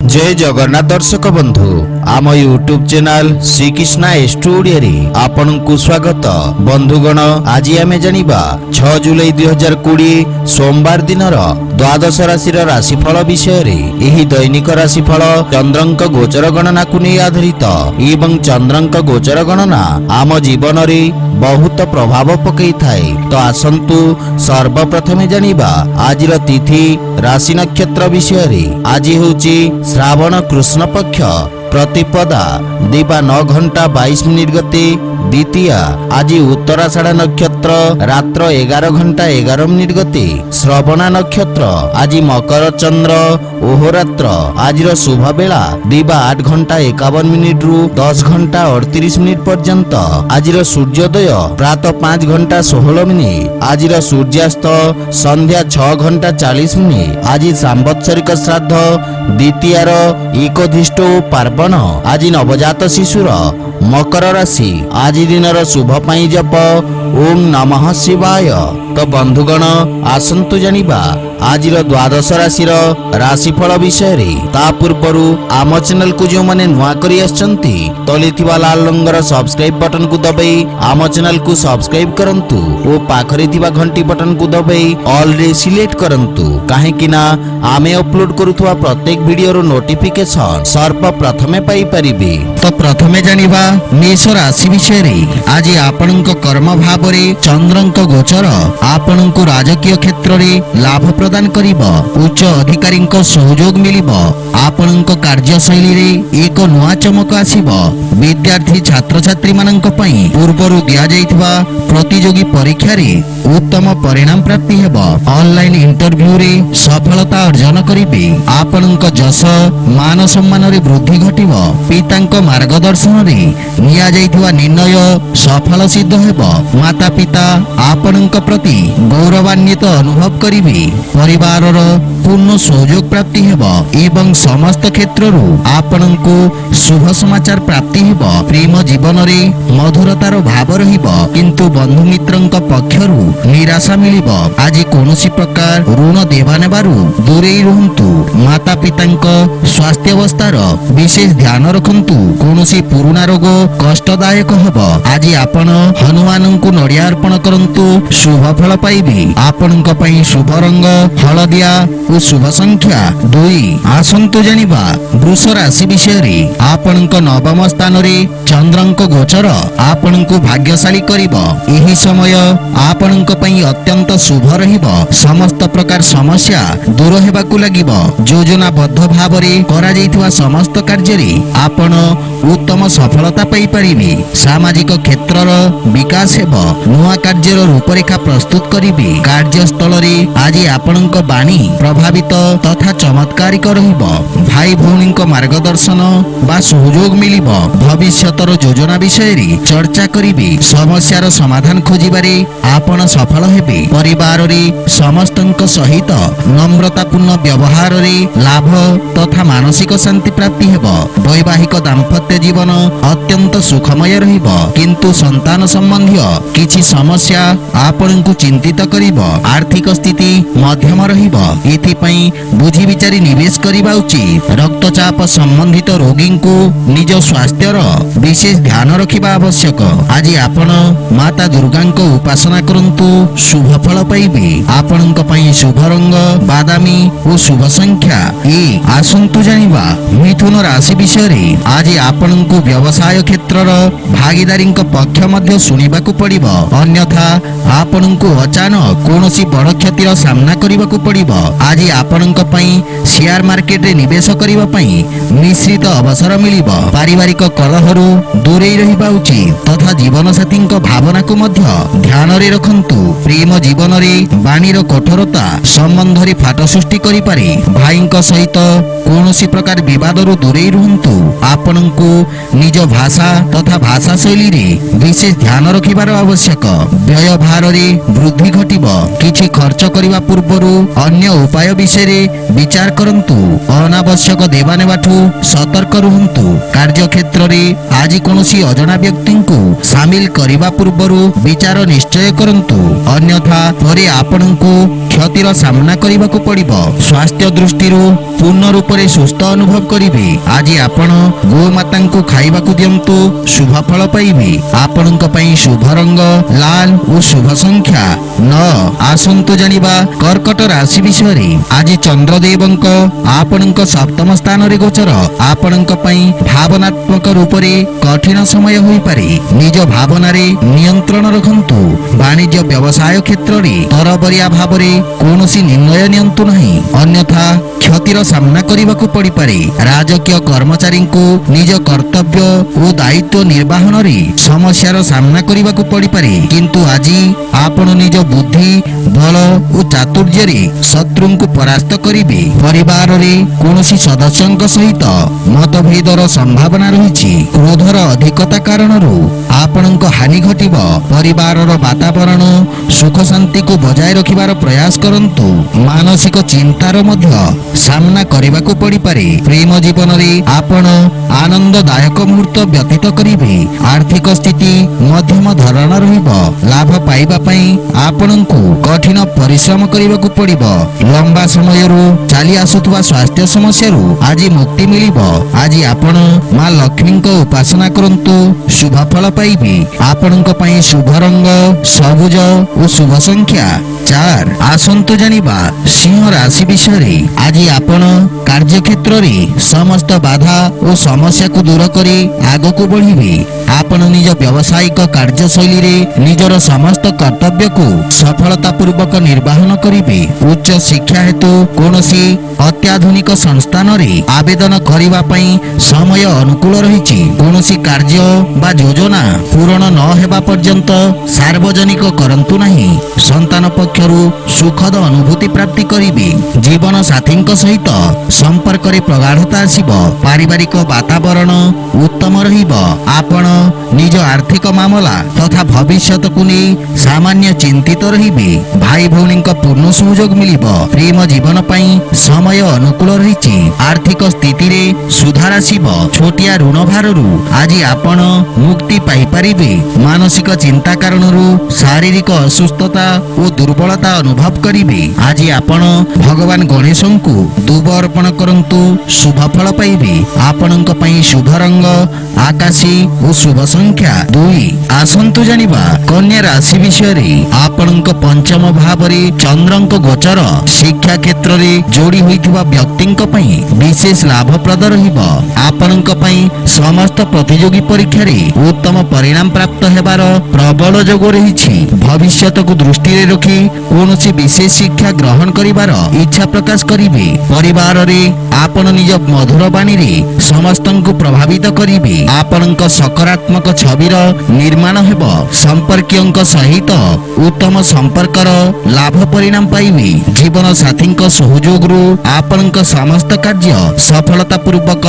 जय जगन्नाथ दर्शक बंधु आम यूट्यूब चैनल श्रीकृष्णा स्टूडियो रे आपन को स्वागत। बंधुगण आज आम जानिबा 6 जुलाई 2020 सोमवार दिन द्वादश राशि राशिफल विषय रे। एही दैनिक राशिफल चंद्रंक गोचर गणना को नहीं आधारित एवं चंद्रंक गोचर गणना आम जीवन रे बहुत प्रभाव पकई थाए। तो आसंतु सर्वप्रथमे जानिबा आजिर तिथि राशि नक्षत्र विषय रे। आज होची श्रावण कृष्ण पक्ष प्रतिपदा दिबा 9 घंटा 22 मिनिट गते द्वितीया। आज उत्तराषाढ़ नक्षत्र रात्र 11 घंटा 11 मिनिट गते श्रवणा नक्षत्र। आज मकर चंद्र ओहोरात्र। आज शुभ बेला दिबा 8 घंटा 51 मिनिट रु 10 घंटा 38 मिनिट पर्यंत। आज सूर्योदय प्रातः 5 घंटा 16 मिनिट। आज सूर्यास्त संध्या 6 घंटा 40 मिनिट। आज सांवत्सरिक श्राद्ध द्वितीयार एकोधिष्ट पार्वण। आज नवजात शिशुर मकर राशि। आज दिनर शुभ पाई जप ओम नमः शिवाय। तो बंधुगण आसंतु जानिबा आज द्वादश राशि राशिफल विषय रे। ता पूर्वरु आम चैनल को जो माने नुआ करी आछंती तले थिबा लाल रंगर सब्सक्राइब बटन को दबाई आम चैनल को सब्सक्राइब करंतु ओ पाखरे थिबा घंटी बटन को दबाई ऑल रे सिलेक्ट करंतु काहेकि ना आमे अपलोड करूथवा प्रत्येक वीडियो रो नोटिफिकेशन सर्वप्रथमे पाई परिबे। तो प्रथमे जानिबा मेष राशि विषय रे। आज आपनक कर्म भाव रे चंद्रंक गोचर आपनक राजकीय क्षेत्र रे लाभ प्रदान करिब। उच्च अधिकारी सहयोग मिलिब। आपनक कार्यशैली रे एक नुआ चमक आसिब। विद्यार्थी छात्र छात्री मानक पई पूर्वरु दिया जाइथिबा प्रतियोगी परीक्षा रे उत्तम परिणाम प्राप्ति हेब। ऑनलाइन इंटरव्यू रे सफलता अर्जन करिबे। आपनक जस मान सम्मान रे वृद्धि घटिब। पितांक मार्गदर्शन रे निया जाइथिबा निर्णय सफल सिद्ध हेब। माता पिता आपनक प्रति गौरवान्वित अनुभव करिबे। परिवार पूर्ण सहयोग प्राप्ति हेब एवं समस्त क्षेत्र आपनकु शुभ समाचार प्राप्ति हेब। प्रेम जीवन रे मधुरतार भाव रहिब किंतु बंधु मित्रंक पक्षरु निराशा मिलिब। आज कोनोसी प्रकार ऋण देवा नेबारु दूरेई रहंतु। माता पितांक स्वास्थ्य अवस्थार विशेष ध्यान रखंतु। कोनोसी पुरुना रोग कष्टदायक हेब। आज आपण हनुमानंकु नडिया अर्पण करंतु शुभ फल पाइबे। आपनक पई शुभ रंग हलदिया और शुभ संख्या 2। आसंतु जानिबा वृष राशि विषय रे। आपनक नवम स्थान रे चंद्रंक गोचर आपनक भाग्यशाली करिब। एही समय आपनक पई अत्यंत शुभ रहिब। समस्त प्रकार समस्या दूर हेबाकु लागिब। योजनाबद्ध भाव रे करा जाइथिबा समस्त कार्य रे आपण उत्तम सफलता पाई परिबे। सामाजिक क्षेत्रर विकास हेब। नुआ कार्यर रूपरेखा प्रस्तुत करिबे। कार्यस्थल रे आज आपनक बाणी प्रभावित तथा चमत्कारिक रहिब। भाई भौणीक मार्गदर्शन बा सहयोग मिलिब। भविष्यतर योजना विषय रे चर्चा करिबे। समस्यार समाधान खोजिबारे आपण सफल हेबे। परिवार रे समस्तंक सहित नम्रतापूर्ण व्यवहार रे लाभ तथा मानसिक शांति प्राप्ति हेब। वैवाहिक दाम्पत्य जीवन अत्यंत सुखमय रहिब किंतु संतान संबंधी किछि समस्या आपनकु चिंतित करिब। आर्थिक स्थिति मध्यम रहिब। एथि पई बुझी विचारी निवेश करिबा उचित। रक्तचाप संबंधित रोगी को निज स्वास्थ्यर विशेष ध्यान रखिबा आवश्यक। आज आपण माता दुर्गांक उपासना करंतु शुभ फल पाइबे। आपनक पई शुभ रंग बादामी और शुभ संख्या 1। आसंतु जानिबा मिथुन राशि विषय रे। आज आपनकु व्यवसाय क्षेत्रर भागीदारींक पक्ष मध्य सुनिबाकु पड़िब। अन्यथा आपनकु अचानक कोनोसी बड़ क्षतिर सामना करिबाकु पड़िब। आज आपनक पई शेयर मार्केट रे निवेश करिबा पई मिश्रित अवसर मिलिब। पारिवारिक कलहरु दूरेई रहिबा उचित तथा जीवन साथींक भावना को मध्य ध्यान रे रखंतु। प्रेम जीवन रे बाणीर कठोरता संबंध रे फाट सृष्टि करि पारे। भाईंक सहित कोनोसी प्रकार विवाद रु दूरेई रहंतु। आपनकु निज भाषा तथा भाषा शैली रे विशेष ध्यान रखिबार आवश्यक। व्यय भार रे वृद्धि घटिब। किछि खर्च करिबा पूर्व ପୂର୍ବରୁ ଅନ୍ୟ ଉପାୟ ବିଷୟରେ ବିଚାର କରନ୍ତୁ। ଅନାବଶ୍ୟକ ଦେବା ନେବାଠୁ ସତର୍କ ରୁହନ୍ତୁ। କାର୍ଯ୍ୟକ୍ଷେତ୍ରରେ ଆଜି କୌଣସି ଅଜଣା ବ୍ୟକ୍ତିଙ୍କୁ ସାମିଲ କରିବା ପୂର୍ବରୁ ବିଚାର ନିଶ୍ଚୟ କରନ୍ତୁ, ଅନ୍ୟଥା ପରେ ଆପଣଙ୍କୁ କ୍ଷତିର ସାମ୍ନା କରିବାକୁ ପଡ଼ିବ। ସ୍ୱାସ୍ଥ୍ୟ ଦୃଷ୍ଟିରୁ ପୂର୍ଣ୍ଣ ରୂପରେ ସୁସ୍ଥ ଅନୁଭବ କରିବେ। ଆଜି ଆପଣ ଗୋମାତାଙ୍କୁ ଖାଇବାକୁ ଦିଅନ୍ତୁ, ଶୁଭ ଫଳ ପାଇବେ। ଆପଣଙ୍କ ପାଇଁ ଶୁଭ ରଙ୍ଗ ଲାଲ ଓ ଶୁଭ ସଂଖ୍ୟା 9। ଆସନ୍ତୁ ଜାଣିବା କର୍କଟ ରାଶି ବିଷୟରେ। ଆଜି ଚନ୍ଦ୍ରଦେବଙ୍କ ଆପଣଙ୍କ ସପ୍ତମ ସ୍ଥାନରେ ଗୋଚର। ଆପଣଙ୍କ ପାଇଁ ଭାବନାତ୍ମକ ରୂପରେ କଠିନ ସମୟ ହୋଇପାରେ। ନିଜ ଭାବନାରେ ନିୟନ୍ତ୍ରଣ ରଖନ୍ତୁ। ବାଣିଜ୍ୟ ବ୍ୟବସାୟ କ୍ଷେତ୍ରରେ ତରବରିଆ ଭାବରେ କୌଣସି ନିର୍ଣ୍ଣୟ ନିଅନ୍ତୁ ନାହିଁ, ଅନ୍ୟଥା କ୍ଷତିର ସାମ୍ନା କରିବାକୁ ପଡ଼ିପାରେ। ରାଜକୀୟ କର୍ମଚାରୀଙ୍କୁ ନିଜ କର୍ତ୍ତବ୍ୟ ଓ ଦାୟିତ୍ୱ ନିର୍ବାହନରେ ସମସ୍ୟାର ସାମ୍ନା କରିବାକୁ ପଡ଼ିପାରେ, କିନ୍ତୁ ଆଜି ଆପଣ ନିଜ ବୁଦ୍ଧି ବଳ ଓ ଚାତୁର୍ଯ୍ୟରେ ଶତ୍ରୁଙ୍କୁ ପରାସ୍ତ କରିବେ। ପରିବାରରେ କୌଣସି ସଦସ୍ୟଙ୍କ ସହିତ ମତଭେଦର ସମ୍ଭାବନା ରହିଛି। କ୍ରୋଧର ଅଧିକତା କାରଣରୁ ଆପଣଙ୍କ ହାନି ଘଟିବ। ପରିବାରର ବାତାବରଣ ସୁଖ ଶାନ୍ତିକୁ ବଜାୟ ରଖିବାର ପ୍ରୟାସ କରନ୍ତୁ। ମାନସିକ ଚିନ୍ତାର ମଧ୍ୟ ସାମ୍ନା କରିବାକୁ ପଡ଼ିପାରେ। ପ୍ରେମ ଜୀବନରେ ଆପଣ ଆନନ୍ଦଦାୟକ ମୁହୂର୍ତ୍ତ ବ୍ୟତୀତ କରିବେ। ଆର୍ଥିକ ସ୍ଥିତି ମଧ୍ୟମ ଧରଣ ରହିବ। ଲାଭ ପାଇବା ପାଇଁ ଆପଣଙ୍କୁ କଠିନ ପରିଶ୍ରମ କରିବାକୁ ପଡ଼ିବ। ଲମ୍ବା ସମୟରୁ ଚାଲି ଆସୁଥିବା ସ୍ୱାସ୍ଥ୍ୟ ସମସ୍ୟାରୁ ଆଜି ମୁକ୍ତି ମିଳିବ। ଆଜି ଆପଣ ମା ଲକ୍ଷ୍ମୀଙ୍କ ଉପାସନା କରନ୍ତୁ, ଶୁଭ ଫଳ ପାଇବେ। ଆପଣଙ୍କ ପାଇଁ ଶୁଭ ରଙ୍ଗ ସବୁଜ ଓ ଶୁଭ ସଂଖ୍ୟା 4। ଆସନ୍ତୁ ଜାଣିବା ସିଂହ ରାଶି ବିଷୟରେ। ଆଜି ଆପଣ କାର୍ଯ୍ୟକ୍ଷେତ୍ରରେ ସମସ୍ତ ବାଧା ଓ ସମସ୍ୟାକୁ ଦୂର କରି ଆଗକୁ ବଢ଼ିବେ। ଆପଣ ନିଜ ବ୍ୟବସାୟିକ କାର୍ଯ୍ୟଶୈଳୀରେ ନିଜର ସମସ୍ତ କର୍ତ୍ତବ୍ୟକୁ ସଫଳତାପୂର୍ବକ ନିର୍ବାହନ କରିବେ। ଉଚ୍ଚ ଶିକ୍ଷା ହେତୁ କୌଣସି ଅତ୍ୟାଧୁନିକ ସଂସ୍ଥାନରେ ଆବେଦନ କରିବା ପାଇଁ ସମୟ ଅନୁକୂଳ ରହିଛି। କୌଣସି କାର୍ଯ୍ୟ ବା ଯୋଜନା ପୂରଣ ନ ହେବା ପର୍ଯ୍ୟନ୍ତ ସାର୍ବଜନିକ କରନ୍ତୁ ନାହିଁ। ସନ୍ତାନ ପକ୍ଷରୁ ସୁଖଦ ଅନୁଭୂତି ପ୍ରାପ୍ତି କରିବେ। ଜୀବନ ସାଥୀଙ୍କ ସହିତ ସମ୍ପର୍କରେ ପ୍ରଗାଢ଼ତା ଆସିବ। ପାରିବାରିକ ବାତାବରଣ ଉତ୍ତମ ରହିବ। ଆପଣ ନିଜ ଆର୍ଥିକ ମାମଲା ତଥା ଭବିଷ୍ୟତକୁ ନେଇ ସାମାନ୍ୟ ଚିନ୍ତିତ ରହିବେ। ଭାଇ ଭଉଣୀଙ୍କ ପୂର୍ଣ୍ଣ ସହଯୋଗ ମିଳିବ। ପ୍ରେମ ଜୀବନ ପାଇଁ ସମୟ ଅନୁକୂଳ ରହିଛି। ଆର୍ଥିକ ସ୍ଥିତିରେ ସୁଧାର ଆସିବ। ଛୋଟିଆ ଋଣ ଭାରରୁ ଆଜି ଆପଣ ମୁକ୍ତି ପାଇପାରିବେ। ମାନସିକ ଚିନ୍ତା କାରଣରୁ ଶାରୀରିକ ଅସୁସ୍ଥତା ଓ ଦୁର୍ବଳତା ଅନୁଭବ କରିବେ। ଆଜି ଆପଣ ଭଗବାନ ଗଣେଶଙ୍କୁ ଦୁବ ଅର୍ପଣ କରନ୍ତୁ, ଶୁଭ ଫଳ ପାଇବେ। ଆପଣଙ୍କ ପାଇଁ ଶୁଭ ରଙ୍ଗ ଆକାଶୀ ଓ ଶୁଭ ସଂଖ୍ୟା 2। ଆସନ୍ତୁ ଜାଣିବା କନ୍ୟା ରାଶି ବିଷୟରେ। ଆପଣଙ୍କ ପଞ୍ଚମ ଭାବରେ ଚନ୍ଦ୍ରଙ୍କ ଗୋଚର ଶିକ୍ଷା କ୍ଷେତ୍ରରେ ଯୋଡ଼ି ହୋଇଥିବା ବ୍ୟକ୍ତିଙ୍କ ପାଇଁ ବିଶେଷ ଲାଭପ୍ରଦ ରହିବ। ଆପଣଙ୍କ ପାଇଁ ସମସ୍ତ ପ୍ରତିଯୋଗୀ ପରୀକ୍ଷାରେ ଉତ୍ତମ ପରିଣାମ ପ୍ରାପ୍ତ ହେବାର ପ୍ରବଳ ଯୋଗ ରହିଛି। ଭବିଷ୍ୟତକୁ ଦୃଷ୍ଟିରେ ରଖି କୌଣସି ବିଶେଷ ଶିକ୍ଷା ଗ୍ରହଣ କରିବାର ଇଚ୍ଛା ପ୍ରକାଶ କରିବେ। ପରିବାରରେ ଆପଣ ନିଜ ମଧୁର ବାଣୀରେ ସମସ୍ତଙ୍କୁ ପ୍ରଭାବିତ କରିବେ। ଆପଣଙ୍କ ସକାରାତ୍ମକ ଛବିର ନିର୍ମାଣ ହେବ। ସମ୍ପର୍କୀୟଙ୍କ ସହିତ ଉତ୍ତମ ସମ୍ପର୍କର ଲାଭ ପରିଣାମ ପାଇବେ। ଜୀବନ ସାଥୀଙ୍କ ସହଯୋଗରୁ ଆପଣଙ୍କ ସମସ୍ତ କାର୍ଯ୍ୟ ସଫଳତାପୂର୍ବକ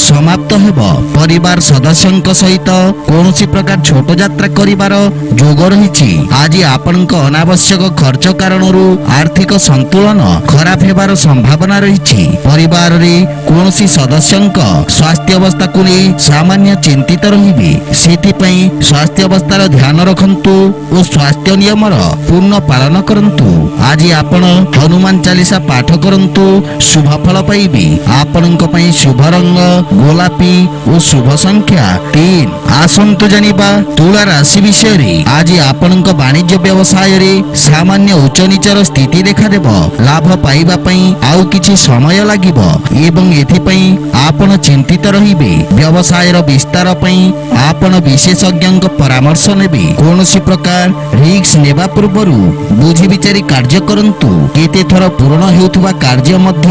ସମାପ୍ତ ହେବ। ପରିବାର ସଦସ୍ୟଙ୍କ ସହିତ କୌଣସି ପ୍ରକାର ଛୋଟ ଯାତ୍ରା କରିବାର ଯୋଗ ରହିଛି। ଆଜି ଆପଣଙ୍କ ଅନାବଶ୍ୟକ ଖର୍ଚ୍ଚ କାରଣରୁ ଆର୍ଥିକ ସନ୍ତୁଳନ ଖରାପ ହେବାର ସମ୍ଭାବନା ରହିଛି। ପରିବାରରେ କୌଣସି ସଦସ୍ୟଙ୍କ ସ୍ୱାସ୍ଥ୍ୟ ଅବସ୍ଥାକୁ ନେଇ ସାମାନ୍ୟ ଚିନ୍ତିତ ରହିବେ। ସେଥିପାଇଁ ସ୍ୱାସ୍ଥ୍ୟ ଅବସ୍ଥାର ଧ୍ୟାନ ରଖନ୍ତୁ ଓ ସ୍ୱାସ୍ଥ୍ୟ ନିୟମର ପୂର୍ଣ୍ଣ ପାଳନ କରନ୍ତୁ। ଆଜି ଆପଣ ହନୁମାନ ଚାଳିଶା ପାଠ କରନ୍ତୁ, ଶୁଭ ଫଳ ପାଇବେ। ଆପଣଙ୍କ ପାଇଁ ଶୁଭ ରଙ୍ଗ ଗୋଲାପୀ ଓ ଶୁଭ ସଂଖ୍ୟା 3। ଆସନ୍ତୁ ଜାଣିବା ତୁଳା ରାଶି ବିଷୟରେ। ଆଜି ଆପଣଙ୍କ ବାଣିଜ୍ୟ ବ୍ୟବସାୟରେ ସାମାନ୍ୟ ଉଚ୍ଚ ନିଚର ସ୍ଥିତି ଦେଖାଦେବ। ଲାଭ ପାଇବା ପାଇଁ ଆଉ କିଛି ସମୟ ଲାଗିବ ଏବଂ ଏଥିପାଇଁ ଆପଣ ଚିନ୍ତିତ ରହିବେ। ବ୍ୟବସାୟର ବିସ୍ତାର ପାଇଁ ଆପଣ ବିଶେଷଜ୍ଞଙ୍କ ପରାମର୍ଶ ନେବେ। କୌଣସି ପ୍ରକାର ରିସ୍କ ନେବା ପୂର୍ବରୁ ବୁଝି ବିଚାରି କାର୍ଯ୍ୟ କରନ୍ତୁ। କେତେଥର ପୂରଣ ହେଉଥିବା କାର୍ଯ୍ୟ ମଧ୍ୟ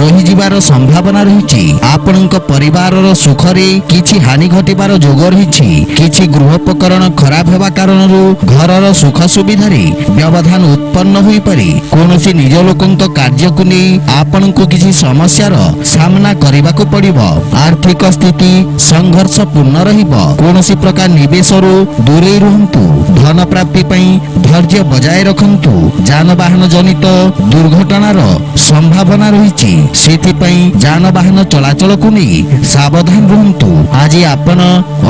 ରହିଯିବାର ସମ୍ଭାବନା ରହିଛି। ଆପଣଙ୍କ ପରିବାରର ସୁଖରେ କିଛି ହାନି ଘଟିବାର ଯୋଗ ରହିଛି। କିଛି ଗୃହୋପକରଣ ଖରାପ ହେବା କାରଣରୁ ଘରର ସୁଖ ସୁବିଧାରେ ବ୍ୟବଧାନ ଉତ୍ପନ୍ନ ହୋଇପାରେ। କୌଣସି ନିଜ ଲୋକଙ୍କ କାର୍ଯ୍ୟକୁ ନେଇ ଆପଣଙ୍କୁ କିଛି ସମସ୍ୟାର ସାମ୍ନା କରିବାକୁ ପଡ଼ିବ। ଆର୍ଥିକ ସ୍ଥିତି ସଂଘର୍ଷପୂର୍ଣ୍ଣ ରହିବ। କୌଣସି ପ୍ରକାର ନିବେଶରୁ ଦୂରେଇ ରୁହନ୍ତୁ। ଧନ ପ୍ରାପ୍ତି ପାଇଁ ଧୈର୍ଯ୍ୟ ବଜାୟ ରଖନ୍ତୁ। ଯାନବାହନ ଜନିତ ଦୁର୍ଘଟଣାର ସମ୍ଭାବନା ରହିଛି, ସେଥିପାଇଁ ଯାନବାହନ ଚଳାଚଳକୁ ନେଇ ସାବଧାନ ରୁହନ୍ତୁ। ଆଜି ଆପଣ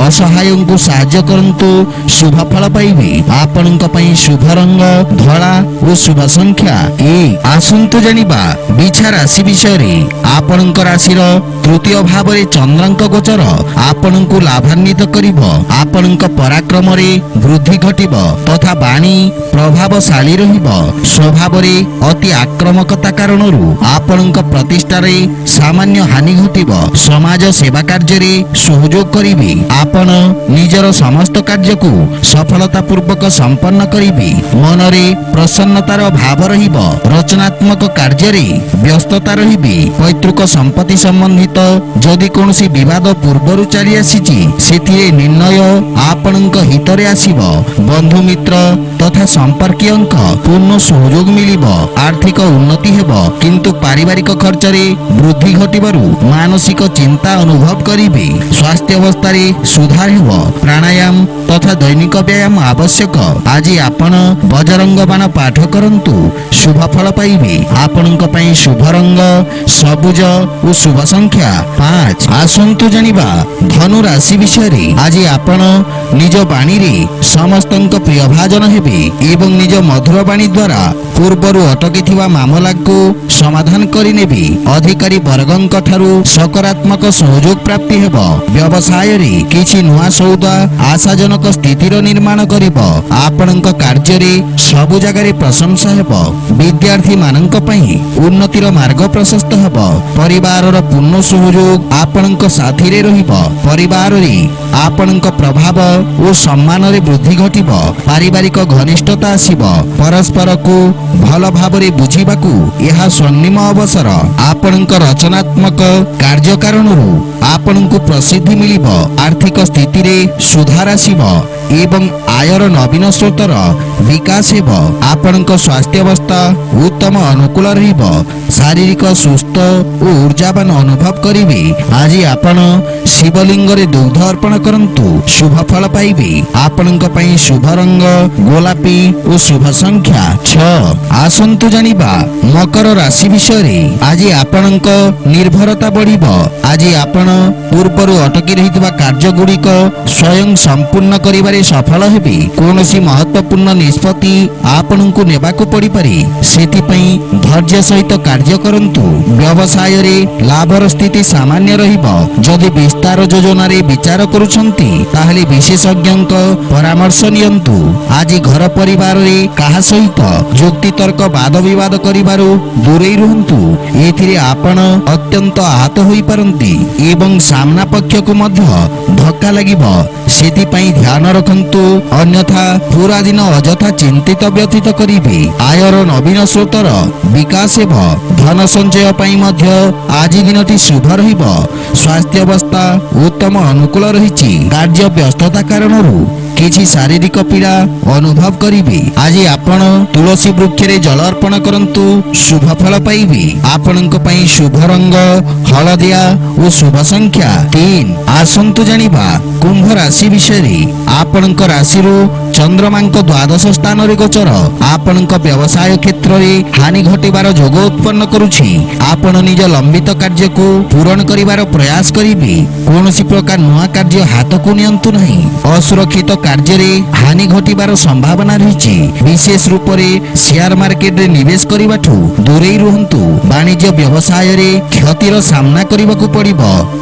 ଅସହାୟଙ୍କୁ ସାହାଯ୍ୟ କରନ୍ତୁ, ଶୁଭ ଫଳ ପାଇବେ। ଆପଣଙ୍କ ପାଇଁ ଶୁଭ ରଙ୍ଗ ଧଳା ଓ ଶୁଭ ସଂଖ୍ୟା 1। ଆସନ୍ତୁ ଜାଣିବା ବିଛା ରାଶି ବିଷୟରେ। ଆପଣଙ୍କ ରାଶିର ତୃତୀୟ ଭାବରେ ଚନ୍ଦ୍ରଙ୍କ ଗୋଚର ଆପଣଙ୍କୁ ଲାଭାନ୍ୱିତ କରିବ। ଆପଣଙ୍କ ପରାକ୍ରମରେ ବୃଦ୍ଧି ଘଟିବ ତଥା ବାଣୀ ପ୍ରଭାବଶାଳୀ ରହିବ। ସ୍ୱଭାବରେ ଅତି ଆକ୍ରମକତା କାରଣରୁ ଆପଣଙ୍କ ପ୍ରତିଷ୍ଠାରେ ସାମାନ୍ୟ ହାନି ଘଟିବ। ସମାଜ ସେବା କାର୍ଯ୍ୟରେ ସହଯୋଗ କରିବେ। ଆପଣ ନିଜର ସମସ୍ତ କାର୍ଯ୍ୟକୁ ସଫଳତା ପୂର୍ବକ ସମ୍ପନ୍ନ କରିବେ। ମନରେ ପ୍ରସନ୍ନତାର ଭାବ ରହିବ। ରଚନାତ୍ମକ କାର୍ଯ୍ୟରେ ବ୍ୟସ୍ତତା ରହିବେ। ପୈତୃକ ସମ୍ପତ୍ତି ସମ୍ବନ୍ଧିତ ଯଦି କୌଣସି ବିବାଦ ପୂର୍ବରୁ ଚାଲି ଆସିଛି, ସେଥିରେ ନିର୍ଣ୍ଣୟ ଆପଣଙ୍କ ହିତରେ ଆସିବ। ବନ୍ଧୁ ମିତ୍ର ତଥା ସମ୍ପର୍କୀୟଙ୍କ ପୂର୍ଣ୍ଣ ସହଯୋଗ ମିଳିବ। ଆର୍ଥିକ ଉନ୍ନତି ହେବ, କିନ୍ତୁ ପାରିବାରିକ ଖର୍ଚ୍ଚରେ ବୃଦ୍ଧି ଘଟିବାରୁ ମାନସିକ ଚିନ୍ତା ଅନୁଭବ କରିବେ। ସ୍ୱାସ୍ଥ୍ୟ ଅବସ୍ଥାରେ ସୁଧାର ହେବ। ପ୍ରାଣାୟାମ ତଥା ଦୈନିକ ବ୍ୟାୟାମ ଆବଶ୍ୟକ। ଆଜି ଆପଣ ବଜରଙ୍ଗ ବାଣ ପାଠ କରନ୍ତୁ, ଶୁଭ ଫଳ ପାଇବେ। ଆପଣଙ୍କ ପାଇଁ ଶୁଭ ରଙ୍ଗ ସବୁଜ ଓ ଶୁଭ ସଂଖ୍ୟା 5। ଆସନ୍ତୁ ଜାଣିବା ଧନୁ ରାଶି ବିଷୟରେ। ଆଜି ଆପଣ ନିଜ ବାଣୀରେ ସମସ୍ତଙ୍କ ପ୍ରିୟ ଭାଜନ ହେବେ ଏବଂ ନିଜ ମଧୁର ବାଣୀ ଦ୍ୱାରା ପୂର୍ବରୁ ଅଟକିଥିବା ମାମଲାକୁ ସମାଧାନ କରିନେବେ। ଅଧିକାରୀ ବର୍ଗଙ୍କ ଠାରୁ ସକାରାତ୍ମକ ସହଯୋଗ ପ୍ରାପ୍ତି ହେବ। ବ୍ୟବସାୟରେ କିଛି ନୂଆ ସୌଦା ଆଶାଜନକ ସ୍ଥିତିର ନିର୍ମାଣ କରିବ। ଆପଣଙ୍କ କାର୍ଯ୍ୟରେ ସବୁ ଜାଗାରେ ପ୍ରଶଂସା ହେବ। ବିଦ୍ୟାର୍ଥୀ ମାନଙ୍କ ପାଇଁ ଉନ୍ନତିର ମାର୍ଗ ପ୍ରଶସ୍ତ ହେବ। ପରିବାରର ପୂର୍ଣ୍ଣ ସହଯୋଗ ଆପଣଙ୍କ ସାଥିରେ ରହିବ। ପରିବାରରେ ଆପଣଙ୍କ ପ୍ରଭାବ ଓ ସମ୍ମାନରେ ବୃଦ୍ଧି ଘଟିବ। ପାରିବାରିକ ଘନିଷ୍ଠତା ଆସିବ। ପରସ୍ପରକୁ ଭଲ ଭାବରେ ବୁଝିବାକୁ ଏହା ସ୍ୱର୍ଣ୍ଣିମ ଅବସର। ଆପଣଙ୍କ ରଚନାତ୍ମକ କାର୍ଯ୍ୟ କାରଣରୁ ଆପଣଙ୍କୁ ପ୍ରସିଦ୍ଧି ମିଳିବ। ଆର୍ଥିକ ସ୍ଥିତିରେ ସୁଧାର ଆସିବ ଏବଂ ଆୟର ନବୀନ ସ୍ରୋତର ବିକାଶ ହେବ। ଆପଣଙ୍କ ସ୍ୱାସ୍ଥ୍ୟାବସ୍ଥା ଉତ୍ତମ ଅନୁକୂଳ ରହିବ। ଶାରୀରିକ ସୁସ୍ଥ ଓ ଉର୍ଜାବାନ ଅନୁଭବ କରିବେ। ଆଜି ଆପଣ ଶିବଲିଙ୍ଗରେ ଦୁଗ୍ଧ ଅର୍ପଣ କରନ୍ତୁ, ଶୁଭ ଫଳ ପାଇବେ। ଆପଣଙ୍କ ପାଇଁ ଶୁଭ ରଙ୍ଗ ଗୋଲାପୀ ଓ ଶୁଭ ସଂଖ୍ୟା 6। ଆସନ୍ତୁ ଜାଣିବା ମକର ରାଶି ବିଷୟରେ। ଆଜି ଆପଣଙ୍କ ନିର୍ଭରତା ବଢ଼ିବ। ଆଜି ଆପଣ ପୂର୍ବରୁ ଅଟକି ରହିଥିବା କାର୍ଯ୍ୟଗୁଡ଼ିକ ସ୍ୱୟଂ ସମ୍ପୂର୍ଣ୍ଣ କରିବାରେ ସଫଳ ହେବେ। କୌଣସି ମହତ୍ୱପୂର୍ଣ୍ଣ ନିଷ୍ପତ୍ତି ଆପଣଙ୍କୁ ନେବାକୁ ପଡ଼ିପାରେ, ସେଥିପାଇଁ ଧୈର୍ଯ୍ୟ ସହିତ କାର୍ଯ୍ୟ କରନ୍ତୁ। ବ୍ୟବସାୟରେ ଲାଭର ସ୍ଥିତି ସାମାନ୍ୟ ରହିବ। ଯଦି ବିସ୍ତାର ଯୋଜନାରେ ବିଚାର କରୁଛନ୍ତି, ତାହେଲେ ବିଶେଷଜ୍ଞଙ୍କ ପରାମର୍ଶ ନିଅନ୍ତୁ। ଆଜି ଘର ପରିବାରରେ କାହା ସହିତ ଯୁକ୍ତିତର୍କ ବାଦ ବିବାଦ କରିବାରୁ ଦୂରେଇ ରୁହନ୍ତୁ। ଏଥିରେ ଆପଣ ଅତ୍ୟନ୍ତ ଆହତ ହୋଇପାରନ୍ତି ଏବଂ ସାମ୍ନା ପକ୍ଷକୁ ମଧ୍ୟ ଧକ୍କା ଲାଗିବ, ସେଥିପାଇଁ ଧ୍ୟାନ ରଖନ୍ତୁ। ଅନ୍ୟଥା ପୁରା ଦିନ ଅଯଥା ଚିନ୍ତିତ ବ୍ୟତୀତ କରିବେ। ଆୟର ନବୀନ ସ୍ରୋତର ବିକାଶ ହେବ। ଧନ ସଞ୍ଚୟ ପାଇଁ ମଧ୍ୟ ଆଜି ଦିନଟି ଶୁଭ ରହିବ। ସ୍ୱାସ୍ଥ୍ୟ ଅବସ୍ଥା ଉତ୍ତମ ଅନୁକୂଳ ରହିଛି। କାର୍ଯ୍ୟ ବ୍ୟସ୍ତତା କାରଣରୁ କିଛି ଶାରୀରିକ ପୀଡ଼ା ଅନୁଭବ କରିବେ। ଆଜି ଆପଣ ତୁଳସୀ ବୃକ୍ଷରେ ଜଳ ଅର୍ପଣ କରନ୍ତୁ, ଶୁଭ ଫଳ ପାଇବେ। ଆପଣଙ୍କ ପାଇଁ ଶୁଭ ରଙ୍ଗ ହଳଦିଆ ଓ ଶୁଭ ସଂଖ୍ୟା 3। ଆସନ୍ତୁ ଜାଣିବା କୁମ୍ଭ ରାଶି ବିଷୟରେ। ଆପଣଙ୍କ ରାଶିରୁ ଚନ୍ଦ୍ରମାଙ୍କ ଦ୍ୱାଦଶ ସ୍ଥାନରେ ଗୋଚର ଆପଣଙ୍କ ବ୍ୟବସାୟ କ୍ଷେତ୍ରରେ ହାନି ଘଟିବାର ଯୋଗ ଉତ୍ପନ୍ନ କରୁଛି। ଆପଣ ନିଜ ଲମ୍ବିତ କାର୍ଯ୍ୟକୁ ପୂରଣ କରିବାର ପ୍ରୟାସ କରିବେ। କୌଣସି ପ୍ରକାର ନୂଆ କାର୍ଯ୍ୟ ହାତକୁ ନିଅନ୍ତୁ ନାହିଁ। ଅସୁରକ୍ଷିତ କାର୍ଯ୍ୟରେ ହାନି ଘଟିବାର ସମ୍ଭାବନା ରହିଛି। ବିଶେଷ ରୂପରେ ସେୟାର ମାର୍କେଟରେ ନିବେଶ କରିବାଠୁ ଦୂରେଇ ରୁହନ୍ତୁ। ବାଣିଜ୍ୟ ବ୍ୟବସାୟରେ କ୍ଷତିର ସାମ୍ନା କରିବାକୁ ପଡ଼ିବ।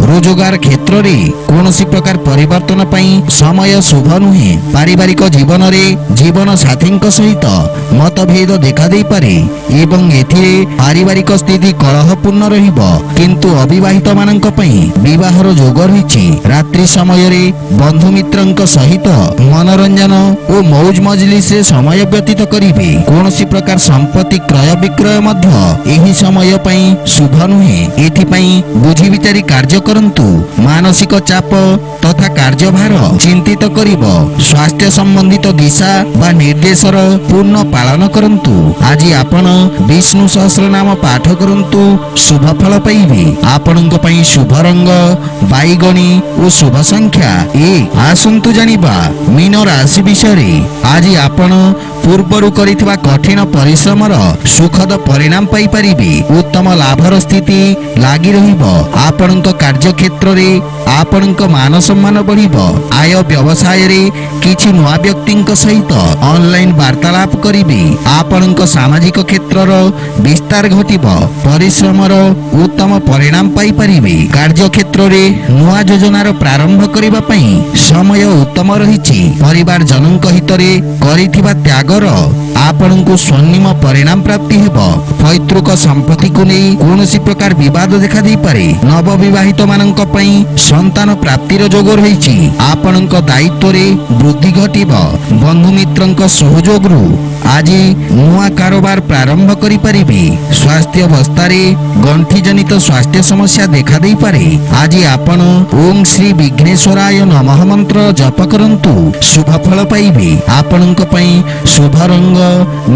ରୋଜଗାର କ୍ଷେତ୍ରରେ କୌଣସି ପ୍ରକାର ପରିବର୍ତ୍ତନ ପାଇଁ ସମୟ ଶୁଭ ନୁହେଁ। ପାରିବାରିକ ଜୀବନରେ ଜୀବନ ସାଥୀଙ୍କ ସହିତ ମତଭେଦ ଦେଖାଦେଇପାରେ ଏବଂ ଏଥିରେ ପାରିବାରିକ ସ୍ଥିତି କଳହପୂର୍ଣ୍ଣ ରହିବ, କିନ୍ତୁ ଅବିବାହିତ ମାନଙ୍କ ପାଇଁ ବିବାହର ଯୋଗ ରହିଛି। ରାତ୍ରି ସମୟରେ ବନ୍ଧୁ ମିତ୍ରଙ୍କ ସହିତ ମନୋରଞ୍ଜନ ଓ ମୌଜ ମଜଲିସରେ ସମୟ ବ୍ୟତୀତ କରିବେ। କୌଣସି ପ୍ରକାର ସମ୍ପତ୍ତି କ୍ରୟ ବିକ୍ରୟ ମଧ୍ୟ ଏହି ସମୟ ପାଇଁ ଶୁଭ ନୁହେଁ। ଏଥିପାଇଁ ବୁଝି ବିଚାରି କାର୍ଯ୍ୟ କରନ୍ତୁ। ମାନସିକ ଚାପ ତଥା କାର୍ଯ୍ୟଭାର ଚିନ୍ତିତ କରିବ। ସ୍ୱାସ୍ଥ୍ୟ ସମ୍ବନ୍ଧୀୟ ବର୍ଣ୍ଣିତ ଦିଶା ବା ନିର୍ଦ୍ଦେଶର ପୂର୍ଣ୍ଣ ପାଳନ କରନ୍ତୁ। ଆଜି ଆପଣ ବିଷ୍ଣୁ ସହସ୍ର ନାମ ପାଠ କରନ୍ତୁ, ଶୁଭ ଫଳ ପାଇବେ। ଆପଣଙ୍କ ପାଇଁ ଶୁଭ ରଙ୍ଗ ବାଇଗଣୀ ଓ ଶୁଭ ସଂଖ୍ୟା 1। ଆସନ୍ତୁ ଜାଣିବା ମୀନ ରାଶି ବିଷୟରେ। ଆଜି ଆପଣ ପୂର୍ବରୁ କରିଥିବା କଠିନ ପରିଶ୍ରମର ସୁଖଦ ପରିଣାମ ପାଇପାରିବେ। ଉତ୍ତମ ଲାଭର ସ୍ଥିତି ଲାଗି ରହିବ। ଆପଣଙ୍କ କାର୍ଯ୍ୟକ୍ଷେତ୍ରରେ ଆପଣଙ୍କ ମାନ ସମ୍ମାନ ବଢିବ। ଆୟ ବ୍ୟବସାୟରେ କିଛି ନୂଆ ବ୍ୟକ୍ତିଙ୍କ ସହିତ ଅନଲାଇନ ବାର୍ତ୍ତାଳାପ କରିବେ। ଆପଣଙ୍କ ସାମାଜିକ କ୍ଷେତ୍ରର ବିସ୍ତାର ଘଟିବ। ପରିଶ୍ରମର ଉତ୍ତମ ପରିଣାମ ପାଇପାରିବେ। କାର୍ଯ୍ୟକ୍ଷେତ୍ରରେ ନୂଆ ଯୋଜନାର ପ୍ରାରମ୍ଭ କରିବା ପାଇଁ ସମୟ ଉତ୍ତମ ରହିଛି। ପରିବାର ଜନଙ୍କ ହିତରେ କରିଥିବା ତ୍ୟାଗର ଆପଣଙ୍କୁ ସ୍ୱର୍ଣ୍ଣିମ ପରିଣାମ ପ୍ରାପ୍ତି ହେବ। ପୈତୃକ ସମ୍ପତ୍ତିକୁ ନେଇ କୌଣସି ପ୍ରକାର ବିବାଦ ଦେଖାଦେଇପାରେ। ନବବିବାହିତ ମାନଙ୍କ ପାଇଁ ସନ୍ତାନ ପ୍ରାପ୍ତିର ଯୋଗ ରହିଛି। ଆପଣଙ୍କ ଦାୟିତ୍ୱରେ ବୃଦ୍ଧି ଘଟିବ। ବନ୍ଧୁ ମିତ୍ରଙ୍କ ସହଯୋଗରୁ ଆଜି ନୂଆ କାରବାର ପ୍ରାରମ୍ଭ କରିପାରିବେ। ସ୍ୱାସ୍ଥ୍ୟ ଅବସ୍ଥାରେ ଗଣ୍ଠି ଜନିତ ସ୍ୱାସ୍ଥ୍ୟ ସମସ୍ୟା ଦେଖାଦେଇପାରେ। ଆଜି ଆପଣ ଓಂ ଶ୍ରୀ ବିଘ୍ନେଶ୍ୱରାୟ ନମଃ ମନ୍ତ୍ର ଜପ କରନ୍ତୁ, ଶୁଭ ଫଳ ପାଇବେ। ଆପଣଙ୍କ ପାଇଁ ଶୁଭ ରଙ୍ଗ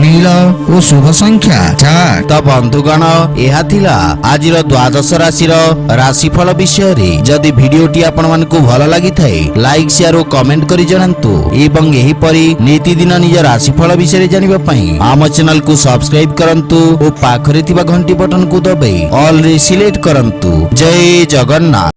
ନୀଳ ଓ ଶୁଭ ସଂଖ୍ୟା 4। ତ ବନ୍ଧୁଗଣ, ଏହା ଥିଲା ଆଜିର ଦ୍ୱାଦଶ ରାଶିର ରାଶିଫଳ ବିଷୟରେ। ଯଦି ଭିଡିଓଟି ଆପଣମାନଙ୍କୁ ଭଲ ଲାଗିଥାଏ ଲାଇକ୍ ସେୟାର ଓ କମେଣ୍ଟ କରି ଜଣାନ୍ତୁ ଏବଂ ଏହିପରି ନୀତିଦିନ ନିଜ ରାଶିଫଳ ବିଷୟରେ ଜାଣିବା ପାଇଁ ଆମ ଚ୍ୟାନେଲକୁ ସବସ୍କ୍ରାଇବ କରନ୍ତୁ ଓ ପାଖରେ ଥିବା ଘଣ୍ଟି ବଟନକୁ ଦବାଇ ଅଲ୍ ରେ ସିଲେକ୍ଟ କରନ୍ତୁ। ଜୟ ଜଗନ୍ନାଥ।